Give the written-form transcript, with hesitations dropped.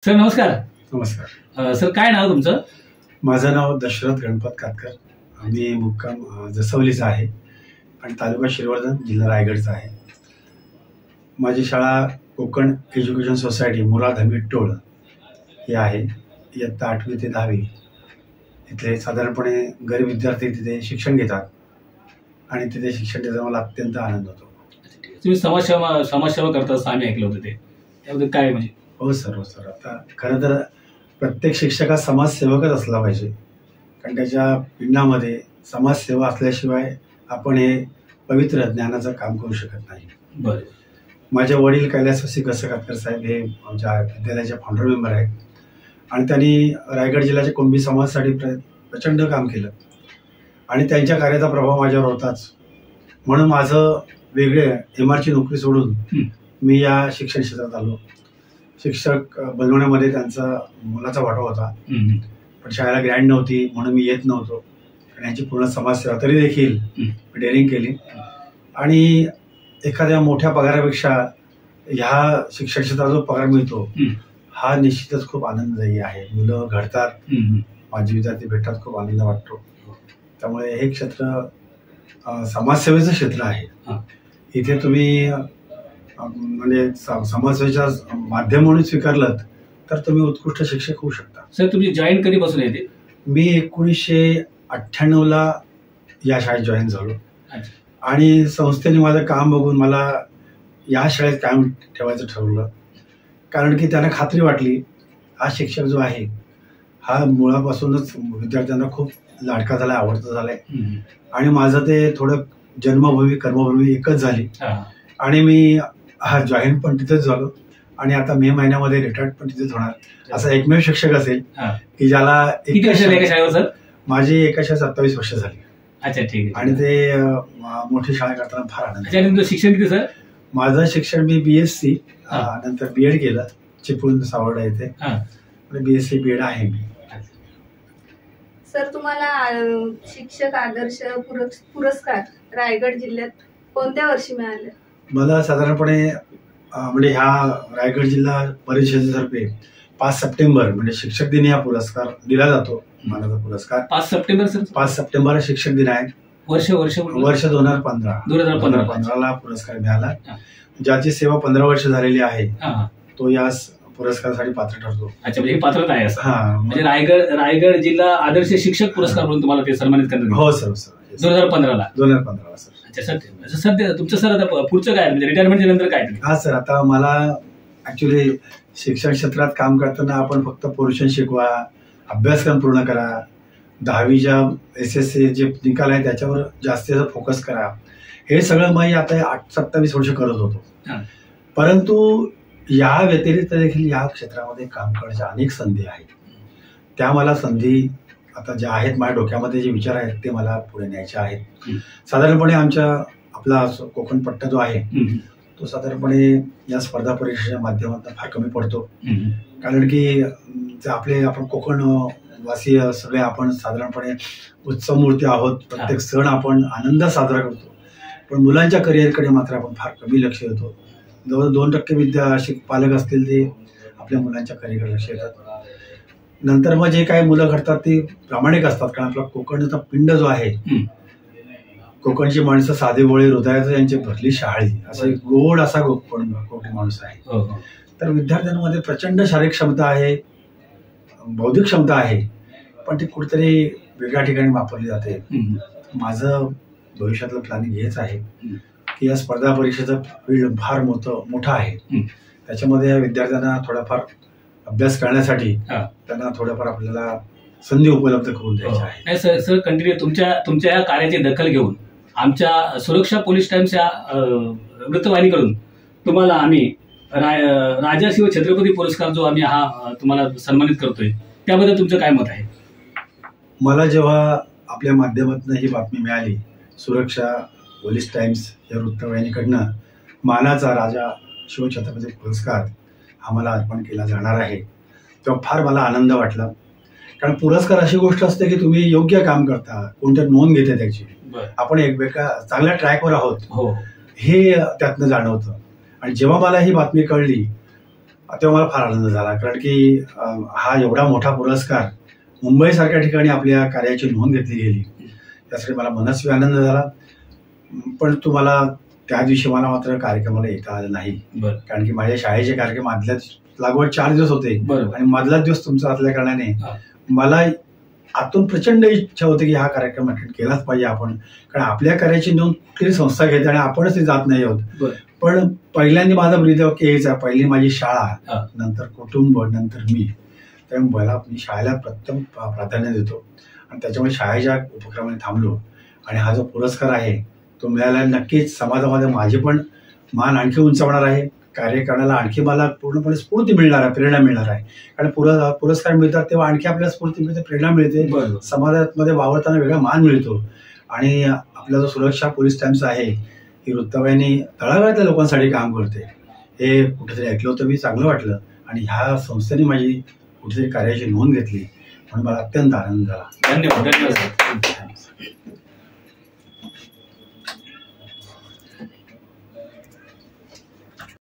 Sir नमस्कार. नमस्कार. Sir काय नाव तुमचं? माझं नाव दशरथ गणपत कातकर. मी मुक्काम जसवलीचा आहे आणि तालुका श्रीवर्धन, जिल्हा रायगडचा आहे. माझी शाळा कोकण एज्युकेशन सोसायटी मुराद हमीद टोळ ही आहे. इयत्ता 8वी ते 10वी इथले साधारणपणे गरीब विद्यार्थी तिथे शिक्षण घेतात आणि तिथे शिक्षण देताना मला अत्यंत आनंद होतो. तुम्ही समाजसेवा करता असं आम्ही ऐकलं होतं, ते त्याबद्दल काय म्हणजे? हो सर. आता खरं तर प्रत्येक शिक्षक हा समाजसेवकच असला पाहिजे, कारण त्याच्या पिंडामध्ये समाजसेवा असल्याशिवाय आपण हे पवित्र ज्ञानाचं काम करू शकत नाही. बरं. माझे वडील कैलासवासी कातकर साहेब हे आमच्या विद्यालयाचे फाउंडर मेंबर आहेत आणि त्यांनी रायगड जिल्ह्याच्या कुणबी समाजासाठी प्रचंड काम केलं आणि त्यांच्या कार्याचा प्रभाव माझ्यावर होताच. म्हणून माझं वेगळे MRची नोकरी सोडून मी या शिक्षण क्षेत्रात आलो. शिक्षक बनवण्यामध्ये त्यांचा मोलाचा वाटा होता, पण शाळेला ग्रँड नव्हती म्हणून मी येत नव्हतो आणि यांची पूर्ण समाजसेवा तरी देखील मी डेअरिंग केली आणि एखाद्या मोठ्या पगारापेक्षा ह्या शिक्षण क्षेत्रात जो पगार मिळतो हा निश्चितच खूप आनंददायी आहे. मुलं घडतात, माझे विद्यार्थी भेटतात, खूप आनंद वाटतो. त्यामुळे हे क्षेत्र समाजसेवेचं क्षेत्र आहे. इथे तुम्ही म्हणजे समाजसेवेच्या माध्यम म्हणून स्वीकारलं तर तुम्ही उत्कृष्ट शिक्षक होऊ शकता. सर तुम्ही जॉईन कधीपासून येते? मी 1998ला या शाळेत जॉईन झालो आणि संस्थेने माझं काम बघून मला या शाळेत कायम ठेवायचं ठरवलं, कारण की त्यांना खात्री वाटली हा शिक्षक जो आहे हा मुळापासूनच विद्यार्थ्यांना खूप लाडका झालाय, आवडता झालाय आणि माझं ते थोडं जन्मभूमी कर्मभूमी एकच झाली आणि मी जॉईन पण तिथेच झालो आणि आता मे महिन्यामध्ये रिटायर्ड पण तिथेच होणार. असा एकमेव शिक्षक असेल की ज्याला माझी एका शाळेत 27 वर्ष झाली. अच्छा, ठीक आहे. आणि ते मोठी शाळा करताना फार आनंद. शिक्षण किती सर? माझं शिक्षण मी BSc नंतर BEd केलं चिपळूण सावर्डा येथे. BSc BEd आहे मी. सर तुम्हाला शिक्षक आदर्श पुरस्कार रायगड जिल्ह्यात कोणत्या वर्षी मिळाले? मला साधारणपणे म्हणजे ह्या रायगड जिल्हा परिषदेतर्फे 5 सप्टेंबर म्हणजे शिक्षक दिन हा पुरस्कार दिला जातो. मानाचा पुरस्कार 5 सप्टेंबर सर. 5 सप्टेंबर शिक्षक दिन आहे. वर्ष 2015ला पुरस्कार मिळाला. ज्याची सेवा 15 वर्ष झालेली आहे तो या पुरस्कारासाठी पात्र ठरतो. अच्छा, म्हणजे पात्रता आहे असं. म्हणजे रायगड जिल्हा आदर्श शिक्षक पुरस्कार म्हणून तुम्हाला ते सन्मानित करण्यात? हो सर. 2015ला सर. अच्छा सर, तुमचं सर आता पुढचं काय म्हणजे रिटायरमेंटच्या नंतर काय? हा सर, आता मला ऍक्च्युली शिक्षण क्षेत्रात काम करताना आपण फक्त पोर्शन शिकवा, अभ्यासक्रम पूर्ण करा, 10वीच्या SSC जे निकाल आहे त्याच्यावर जास्तीत फोकस करा, हे सगळं मी आता 27 वर्ष करत होतो. परंतु या व्यतिरिक्त देखील या क्षेत्रामध्ये काम करण्याच्या अनेक संधी आहेत. त्या मला संधी आता ज्या आहेत माझ्या डोक्यामध्ये जे विचार आहेत ते मला पुढे न्यायचे आहेत. साधारणपणे आपला कोकण पट्टा जो आहे तो साधारणपणे या स्पर्धा परीक्षेच्या माध्यमातून फार कमी पडतो, कारण की आपण कोकण वासी सगळे आपण साधारणपणे उत्सवमूर्ती आहोत. प्रत्येक सण आपण आनंदात साजरा करतो, पण मुलांच्या करिअरकडे मात्र आपण फार कमी लक्ष देतो. जवळ 2% पालक असतील ते आपल्या मुलांच्या करिअरकडे लक्ष देतात. नंतर मग जे काही मुलं घडतात ते प्रामाणिक असतात, कारण आपला कोकणचा पिंड जो आहे, कोकणची माणसं साधे भोळे, हृदयाचं यांची भरली शहाळी, असे गोड असा कोकणी माणूस आहे. तर विद्यार्थ्यांमध्ये प्रचंड शारीरिक क्षमता आहे, बौद्धिक क्षमता आहे, पण ती कुठेतरी वेगळ्या ठिकाणी वापरली जाते. माझं भविष्यातलं प्लॅनिंग हेच आहे की या स्पर्धा परीक्षेचं फील्ड फार मोठं आहे, त्याच्यामध्ये या विद्यार्थ्यांना थोडाफार अभ्यास करण्यासाठी त्यांना थोडंफार आपल्याला संधी उपलब्ध करून द्यायची आहे. सर कंटिन्यू तुमच्या या कार्याची दखल घेऊन आमच्या सुरक्षा पोलीस टाइम्सच्या वृत्तवाहिनीकडून तुम्हाला आम्ही राजा शिव छत्रपती पुरस्कार जो आम्ही हा तुम्हाला सन्मानित करतोय, त्याबद्दल तुमचं काय मत आहे? मला जेव्हा आपल्या माध्यमातून ही बातमी मिळाली, सुरक्षा पोलीस टाइम्स या वृत्तवाहिनीकडनं मानाचा राजा शिव छत्रपती पुरस्कार आम्हाला अर्पण केला जाणार आहे, तेव्हा फार मला आनंद वाटला. कारण पुरस्कार अशी गोष्ट असते की तुम्ही योग्य काम करता, कोणत्या नोंद घेते त्याची, आपण चांगल्या ट्रॅकवर आहोत हे त्यातनं जाणवतं. आणि जेव्हा मला ही बातमी कळली तेव्हा मला फार आनंद झाला, कारण की हा एवढा मोठा पुरस्कार मुंबईसारख्या ठिकाणी आपल्या कार्याची नोंद घेतली गेली, त्यासाठी मला मनस्वी आनंद झाला. पण तुम्हाला त्या दिवशी मला मात्र कार्यक्रमाला येता आलं नाही, कारण की माझ्या शाळेचे कार्यक्रम आदल्या लागवड 4 दिवस होते आणि मधला दिवस तुमचा असल्या कारणाने मला आतून प्रचंड इच्छा होती की हा कार्यक्रम अटेंड केलाच पाहिजे आपण, कारण आपल्या कार्याची नोंद कुठली संस्था घेते आणि आपणच ते जात नाही आहोत. पण पहिल्यांदा माझा ब्रीदवाक्य हेच आहे, पहिली माझी शाळा, नंतर कुटुंब, नंतर मी. त्यामुळे मला मी शाळेला प्रथम प्राधान्य देतो आणि त्याच्यामुळे शाळेच्या उपक्रमाने थांबलो. आणि हा जो पुरस्कार आहे तो मिळाला, नक्कीच समाजामध्ये माझे पण मान आणखी उंचावणार आहे, कार्य करण्याला आणखी मला पूर्णपणे स्फूर्ती मिळणार आहे, प्रेरणा मिळणार आहे. कारण पुरस्कार मिळतात तेव्हा आणखी आपल्याला स्फूर्ती मिळते, प्रेरणा मिळते, समाजामध्ये वावरताना वेगळा मान मिळतो. आणि आपला जो सुरक्षा पोलीस टाइम्स आहे ही वृत्तवाहिनी तळागाळातल्या लोकांसाठी काम करते, हे कुठेतरी ऐकलं होतं मी, चांगलं वाटलं. आणि ह्या संस्थेने माझी कुठेतरी कार्याची नोंद घेतली म्हणून मला अत्यंत आनंद झाला. धन्यवाद.